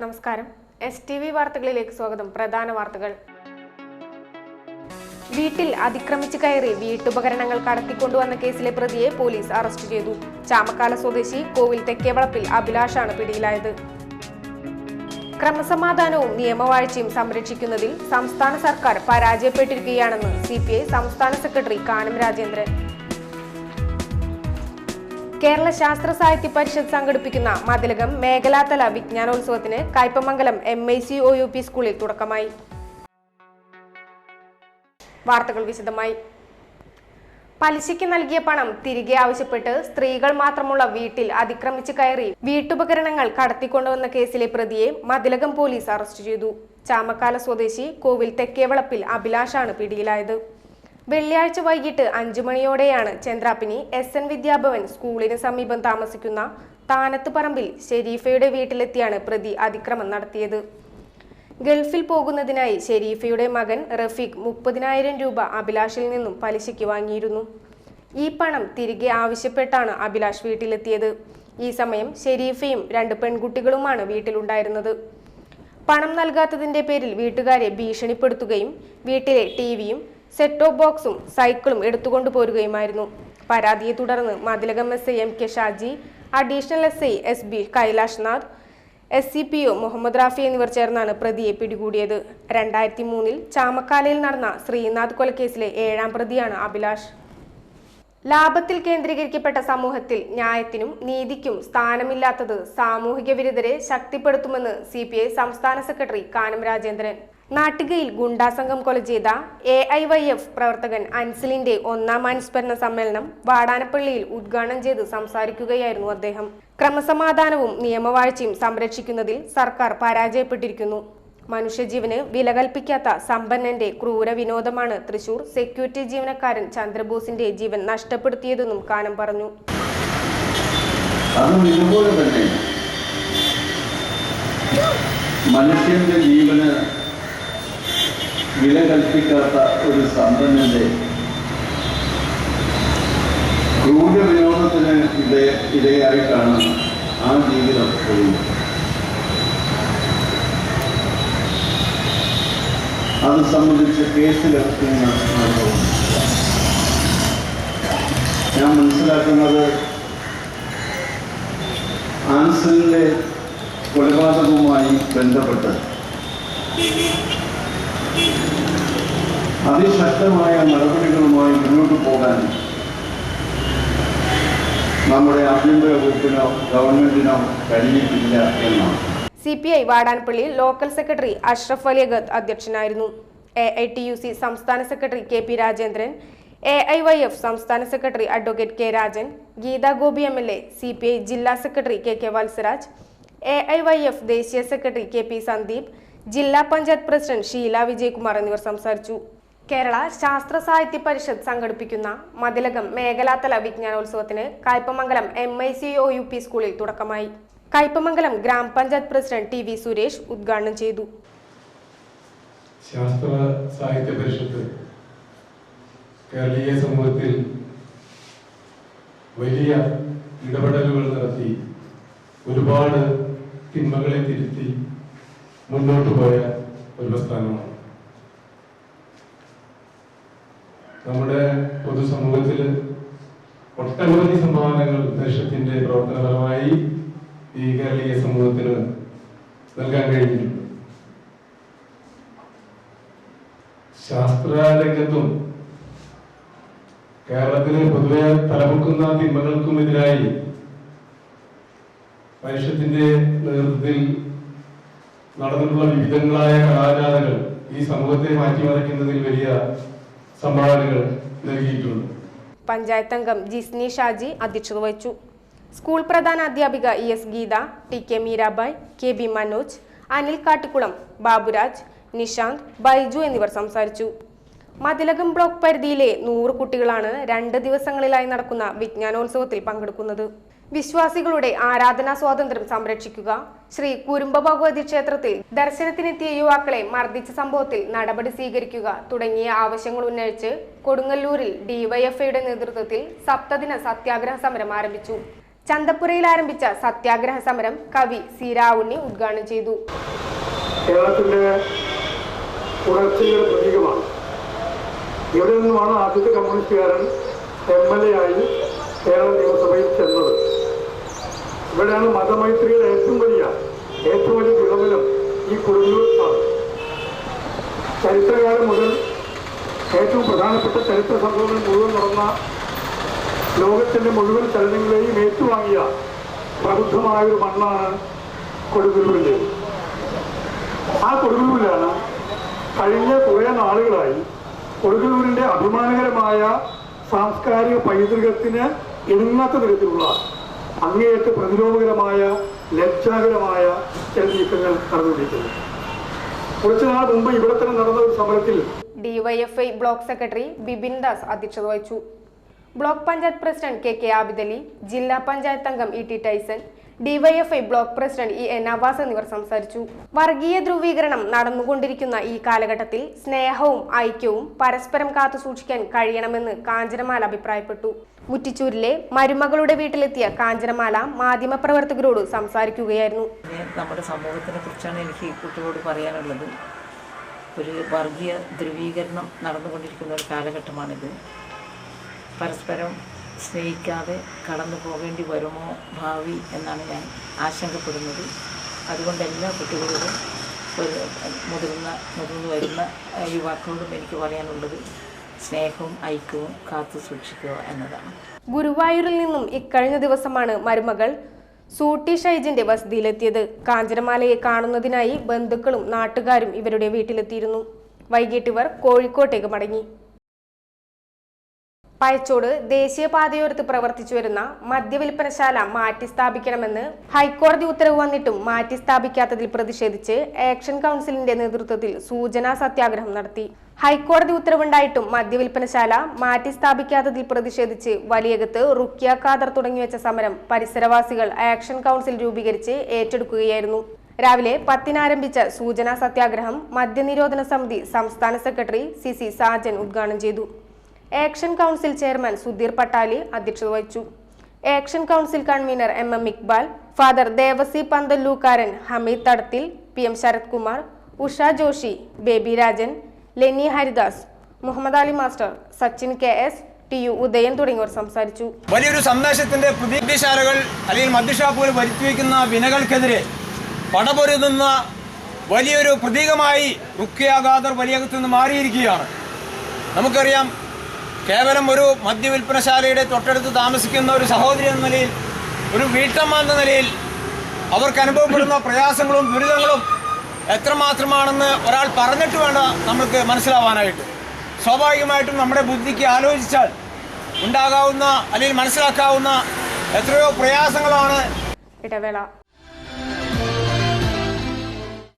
നമസ്കാരം. STV വാർത്തകളിലേക്ക് സ്വാഗതം. പ്രധാന വാർത്തകൾ. വീട്ടിൽ അതിക്രമിച്ച് കയറി വീട്ടുപകരണങ്ങൾ കടത്തിക്കൊണ്ടുവന്ന കേസിലെ പ്രതിയെ പോലീസ് അറസ്റ്റ് ചെയ്തു. ചാമക്കാല സ്വദേശി കോവിൽ തെക്കേവളപ്പിൽ അഭിലാഷാണ് പിടിയിലായത്. ക്രമസമാധാനവും നിയമവാഴ്ചയും സംരക്ഷിക്കുന്നതിൽ സംസ്ഥാന സർക്കാർ പരാജയപ്പെട്ടിരിക്കുകയാണെന്ന് CPI സംസ്ഥാന സെക്രട്ടറി കാനം രാജേന്ദ്രൻ. കേരള ശാസ്ത്ര സാഹിത്യ പരിഷത്ത് സംഘടിപ്പിക്കുന്ന മതിലകം മേഖലാതല വിജ്ഞാനോത്സവത്തിന് കയ്പമംഗലം MICOUP സ്കൂളിൽ തുടക്കമായി. വാർത്തകൾ വിശദമായി. പലിശയ്ക്ക് നൽകിയ പണം തിരികെ ആവശ്യപ്പെട്ട് സ്ത്രീകൾ മാത്രമുള്ള വീട്ടിൽ അതിക്രമിച്ച് കയറി വീട്ടുപകരണങ്ങൾ കടത്തിക്കൊണ്ടുവന്ന കേസിലെ പ്രതിയെ മതിലകം പോലീസ് അറസ്റ്റ് ചെയ്തു. ചാമക്കാല സ്വദേശി കോവിൽ തെക്കേവളപ്പിൽ അഭിലാഷാണ് പിടിയിലായത്. വെള്ളിയാഴ്ച വൈകിട്ട് 5 മണിയോടെയാണ് ചന്ദ്രാപ്പിനി SN വിദ്യാഭവൻ സ്കൂളിന് സമീപം താമസിക്കുന്ന താനത്ത് പറമ്പിൽ ഷെരീഫയുടെ വീട്ടിലെത്തിയാണ് പ്രതി അതിക്രമം നടത്തിയത്. ഗൾഫിൽ പോകുന്നതിനായി ഷെരീഫയുടെ മകൻ റഫീഖ് 30,000 രൂപ അഭിലാഷിൽ നിന്നും പലിശയ്ക്ക് വാങ്ങിയിരുന്നു. ഈ പണം തിരികെ ആവശ്യപ്പെട്ടാണ് അഭിലാഷ് വീട്ടിലെത്തിയത്. ഈ സമയം ഷെരീഫയും 2 പെൺകുട്ടികളുമാണ് വീട്ടിലുണ്ടായിരുന്നത്. പണം നൽകാത്തതിന്റെ പേരിൽ വീട്ടുകാരെ ഭീഷണിപ്പെടുത്തുകയും വീട്ടിലെ TVയും സെറ്റ് ടോപ്പ് ബോക്സും സൈക്കിളും എടുത്തുകൊണ്ടു പോരുകയുമായിരുന്നു. പരാതിയെ തുടർന്ന് Mathilakam SI MK Shaji, additional SI SB Kailash Nath, SCPO Muhammad Rafi എന്നിവർ ചേർന്നാണ് പ്രതിയെ പിടികൂടിയത്. 2003 ചാമക്കാലയിൽ നടന്ന ശ്രീനാഥ് കൊലക്കേസിലെ 7ാം പ്രതിയാണ് അഭിലാഷ്. ലാഭത്തിൽ കേന്ദ്രീകരിക്കപ്പെട്ട സമൂഹത്തിൽ ന്യായത്തിനും നീതിക്കും സ്ഥാനമില്ലാത്തത് സാമൂഹിക വിരുദ്ധരെ ശക്തിപ്പെടുത്തുമെന്ന് CPI സംസ്ഥാന സെക്രട്ടറി കാനം രാജേന്ദ്രൻ. നാട്ടികയിൽ ഗുണ്ടാസംഘം കൊല ചെയ്ത AIYF പ്രവർത്തകൻ അൻസലിന്റെ 1ാം അനുസ്മരണ സമ്മേളനം വാടാനപ്പള്ളിയിൽ ഉദ്ഘാടനം ചെയ്ത് സംസാരിക്കുകയായിരുന്നു അദ്ദേഹം. ക്രമസമാധാനവും നിയമവാഴ്ചയും സംരക്ഷിക്കുന്നതിൽ സർക്കാർ പരാജയപ്പെട്ടിരിക്കുന്നു. മനുഷ്യജീവന് വില കൽപ്പിക്കാത്ത സമ്പന്നന്റെ ക്രൂര വിനോദമാണ് തൃശൂർ സെക്യൂരിറ്റി ജീവനക്കാരൻ ചന്ദ്രബോസിന്റെ ജീവൻ നഷ്ടപ്പെടുത്തിയതെന്നും കാനം പറഞ്ഞു. മനുഷ്യന്റെ ജീവന് വില കൽപ്പിക്കാത്ത ഒരു സമ്പന്നന്റെ ക്രൂര വിനോദത്തിന് ഇടയായിട്ടാണ് ആ ജീവിതം പോകുന്നത്. അത് സംബന്ധിച്ച് കേസിലെത്തുന്ന ഞാൻ മനസ്സിലാക്കുന്നത് ആൻസലിന്റെ കൊലപാതകവുമായി ബന്ധപ്പെട്ട് അതിശക്തമായ നടപടികളുമായി മുന്നോട്ട് പോകാൻ നമ്മുടെ ആഭ്യന്തര വകുപ്പിനോ ഗവൺമെന്റിനോ കഴിഞ്ഞിട്ടില്ല എന്നാണ്. CPI Vadanappally local secretary Ashraf Aliyagath അധ്യക്ഷനായിരുന്നു. AITUC സംസ്ഥാന സെക്രട്ടറി KP രാജേന്ദ്രൻ, AIYF സംസ്ഥാന secretary advocate K Rajan, Geetha Gopi MLA, CPI ജില്ലാ സെക്രട്ടറി KK വത്സരാജ്, AIYF ദേശീയ സെക്രട്ടറി KP സന്ദീപ്, ജില്ലാ പഞ്ചായത്ത് പ്രസിഡന്റ് ഷീല വിജയകുമാർ എന്നിവർ സംസാരിച്ചു. കേരള ശാസ്ത്ര സാഹിത്യ പരിഷത്ത് സംഘടിപ്പിക്കുന്ന മതിലകം മേഖലാതല വിജ്ഞാനോത്സവത്തിന് കയ്പമംഗലം MICOUP സ്കൂളിൽ തുടക്കമായി. കയ്പമംഗലം ഗ്രാമപഞ്ചായത്ത് പ്രസിഡന്റ് TV സുരേഷ് ഉദ്ഘാടനം ചെയ്തു. ശാസ്ത്ര സാഹിത്യ പരിഷത്ത് കേരളീയ സമൂഹത്തിൽ വലിയ ഇടപെടലുകൾ നടത്തി ഒരുപാട് തിന്മകളെ തിരുത്തി മുന്നോട്ട് പോയ ഒരു പ്രസ്ഥാനമാണ്. നമ്മുടെ പൊതുസമൂഹത്തിൽ ഒട്ടനവധി സംഭാവനകൾ ദേശത്തിന്റെ പ്രവർത്തനപരമായി ഈ കേരളീയ സമൂഹത്തിന് നൽകാൻ കഴിഞ്ഞിട്ടുണ്ട്. ശാസ്ത്രരംഗത്തും കേരളത്തിന് പൊതുവെ തലമുക്കുന്ന തിന്മകൾക്കുമെതിരായി പരിഷത്തിന്റെ നേതൃത്വത്തിൽ നടന്നിട്ടുള്ള വിവിധങ്ങളായ കലാജാഥകൾ ഈ സമൂഹത്തെ മാറ്റിമറിക്കുന്നതിൽ വലിയ സംഭാവനകൾ നൽകിയിട്ടുണ്ട്. പഞ്ചായത്ത് അംഗം ജിസ്നി ഷാജി അധ്യക്ഷത വഹിച്ചു. സ്കൂൾ പ്രധാന അധ്യാപിക ES Geetha, TK Mirabai, KB Manoj, Anil Kattikulam, Baburaj, Nishant, Baiju എന്നിവർ സംസാരിച്ചു. മതിലകം ബ്ലോക്ക് പരിധിയിലെ 100 കുട്ടികളാണ് 2 ദിവസങ്ങളിലായി നടക്കുന്ന വിജ്ഞാനോത്സവത്തിൽ പങ്കെടുക്കുന്നത്. വിശ്വാസികളുടെ ആരാധനാ സ്വാതന്ത്ര്യം സംരക്ഷിക്കുക, ശ്രീ കുരുംബ ഭഗവതി ക്ഷേത്രത്തിൽ ദർശനത്തിനെത്തിയ യുവാക്കളെ മർദ്ദിച്ച സംഭവത്തിൽ നടപടി സ്വീകരിക്കുക തുടങ്ങിയ ആവശ്യങ്ങൾ ഉന്നയിച്ച് കൊടുങ്ങല്ലൂരിൽ DYFIയുടെ നേതൃത്വത്തിൽ സപ്തദിന സത്യാഗ്രഹ സമരം ആരംഭിച്ചു. ചന്തപ്പുരയിൽ ആരംഭിച്ച സത്യാഗ്രഹ സമരം കവി സി രാവുണ്ണി ഉദ്ഘാടനം ചെയ്തു. കേരളത്തിന്റെ ഉണർച്ചയുടെ പ്രതീകമാണ്. ഇവിടെ നിന്നുമാണ് ആദ്യത്തെ കമ്മ്യൂണിസ്റ്റുകാരൻ MLA ആയി കേരള നിയമസഭയിൽ ചെന്നത്. ഇവിടെയാണ് മതമൈത്രിയുടെ ഏറ്റവും വലിയ വിളംബരം ഈ കൊടുങ്ങല്ലൂരിലാണ്. ചരിത്രകാലം മുതൽ ഏറ്റവും പ്രധാനപ്പെട്ട ചരിത്ര സംഭവങ്ങൾ മുഴുവൻ നടന്ന ലോകത്തിന്റെ മുഴുവൻ ചലനങ്ങളെയും ഏറ്റുവാങ്ങിയ പ്രബുദ്ധമായൊരു മണ്ണാണ് കൊടുങ്ങല്ലൂരിൻ്റെ. ആ കൊടുങ്ങല്ലൂരിലാണ് കഴിഞ്ഞ കുറേ നാളുകളായി കൊടുങ്ങല്ലൂരിൻ്റെ അഭിമാനകരമായ സാംസ്കാരിക പൈതൃകത്തിന് ഇണങ്ങാത്ത തരത്തിലുള്ള അങ്ങേയറ്റ പ്രതിരോധകരമായ ലജ്ജാകരമായ ചില നീക്കങ്ങൾ നടന്നുകൊണ്ടിരിക്കുന്നു. കുറച്ചുനാൾ മുമ്പ് ഇവിടെ തന്നെ നടന്ന ഒരു സമരത്തിൽ DYFI block secretary Bipin Das അധ്യക്ഷത വഹിച്ചു. Block panchayat president KK Abidali, ജില്ലാ പഞ്ചായത്ത് അംഗം ET Tyson, DYFI block president EN Navas എന്നിവർ സംസാരിച്ചു. വർഗീയ ധ്രുവീകരണം നടന്നുകൊണ്ടിരിക്കുന്ന ഈ കാലഘട്ടത്തിൽ സ്നേഹവും ഐക്യവും പരസ്പരം കാത്തുസൂക്ഷിക്കാൻ കഴിയണമെന്ന് കാഞ്ചനമാല അഭിപ്രായപ്പെട്ടു. മുറ്റിച്ചൂരിലെ മരുമകളുടെ വീട്ടിലെത്തിയ കാഞ്ചനമാല മാധ്യമപ്രവർത്തകരോട് സംസാരിക്കുകയായിരുന്നു. നമ്മുടെ സമൂഹത്തിനെ കുറിച്ചാണ് എനിക്ക് കുട്ടികളോട് പറയാനുള്ളത്. ഒരു വർഗീയ ധ്രുവീകരണം നടന്നുകൊണ്ടിരിക്കുന്ന ഒരു കാലഘട്ടമാണിത്. പരസ്പരം സ്നേഹിക്കാതെ കടന്നു പോകേണ്ടി വരുമോ ഭാവി എന്നാണ് ഞാൻ ആശങ്കപ്പെടുന്നത്. അതുകൊണ്ട് എല്ലാ കുട്ടികളോടും മുതിർന്നു വരുന്ന യുവാക്കളോടും എനിക്ക് പറയാനുള്ളത് സ്നേഹവും ഐക്യവും കാത്തു സൂക്ഷിക്കുക എന്നതാണ്. ഗുരുവായൂരിൽ നിന്നും ഇക്കഴിഞ്ഞ ദിവസമാണ് മരുമകൾ സൂട്ടി ഷൈജിന്റെ വസതിയിലെത്തിയത്. കാഞ്ചനമാലയെ കാണുന്നതിനായി ബന്ധുക്കളും നാട്ടുകാരും ഇവരുടെ വീട്ടിലെത്തിയിരുന്നു. വൈകിട്ട് ഇവർ കോഴിക്കോട്ടേക്ക് മടങ്ങി. പയച്ചോട് ദേശീയപാതയോരത്ത് പ്രവർത്തിച്ചു വരുന്ന മദ്യവിൽപ്പനശാല മാറ്റി സ്ഥാപിക്കണമെന്ന് ഹൈക്കോടതി ഉത്തരവ് വന്നിട്ടും മാറ്റി സ്ഥാപിക്കാത്തതിൽ പ്രതിഷേധിച്ച് ആക്ഷൻ കൗൺസിലിന്റെ നേതൃത്വത്തിൽ സൂചനാ സത്യാഗ്രഹം നടത്തി. ഹൈക്കോടതി ഉത്തരവുണ്ടായിട്ടും മദ്യവിൽപ്പനശാല മാറ്റി സ്ഥാപിക്കാത്തതിൽ പ്രതിഷേധിച്ച് വലിയകത്ത് റുക്കിയ ഖാദർ തുടങ്ങിവെച്ച സമരം പരിസരവാസികൾ ആക്ഷൻ കൗൺസിൽ രൂപീകരിച്ച് ഏറ്റെടുക്കുകയായിരുന്നു. രാവിലെ 10 ആരംഭിച്ച സൂചനാ സത്യാഗ്രഹം മദ്യനിരോധന സമിതി സംസ്ഥാന സെക്രട്ടറി CC സാജൻ ഉദ്ഘാടനം ചെയ്തു. Action council chairman Sudheer Pattali അധ്യക്ഷത വഹിച്ചു. Action council convener MM Iqbal, father Devassy Panthallookkaran, Hameed Thadathil, PM Sarath Kumar, Usha Joshi, Baby Rajan, Leni Haridas, Muhammad Ali master, Sachin KS, TU Udayan തുടങ്ങിയവർ സംസാരിച്ചു. വലിയൊരു സന്ദേശത്തിന്റെ പ്രതീക്ഷാലകൾ അല്ലെങ്കിൽ മദ്യഷാപ്പുകൾ വരുത്തിവെക്കുന്ന വിനകൾക്കെതിരെ പടപൊരുതുന്ന വലിയൊരു പ്രതീകമായി റുക്കിയ ഖാദർ വലിയകത്ത് നിന്ന് മാറിയിരിക്കുകയാണ്. നമുക്കറിയാം, കേവലം ഒരു മദ്യവിൽപ്പനശാലയുടെ തൊട്ടടുത്ത് താമസിക്കുന്ന ഒരു സഹോദരി എന്ന നിലയിൽ, ഒരു വീട്ടമ്മ എന്ന നിലയിൽ അവർക്ക് അനുഭവപ്പെടുന്ന പ്രയാസങ്ങളും ദുരിതങ്ങളും എത്രമാത്രമാണെന്ന് ഒരാൾ പറഞ്ഞിട്ട് വേണ്ട നമുക്ക് മനസ്സിലാവാനായിട്ട്. സ്വാഭാവികമായിട്ടും നമ്മുടെ ബുദ്ധിക്ക് ആലോചിച്ചാൽ ഉണ്ടാകാവുന്ന അല്ലെങ്കിൽ മനസ്സിലാക്കാവുന്ന എത്രയോ പ്രയാസങ്ങളാണ്. ഇടവേള.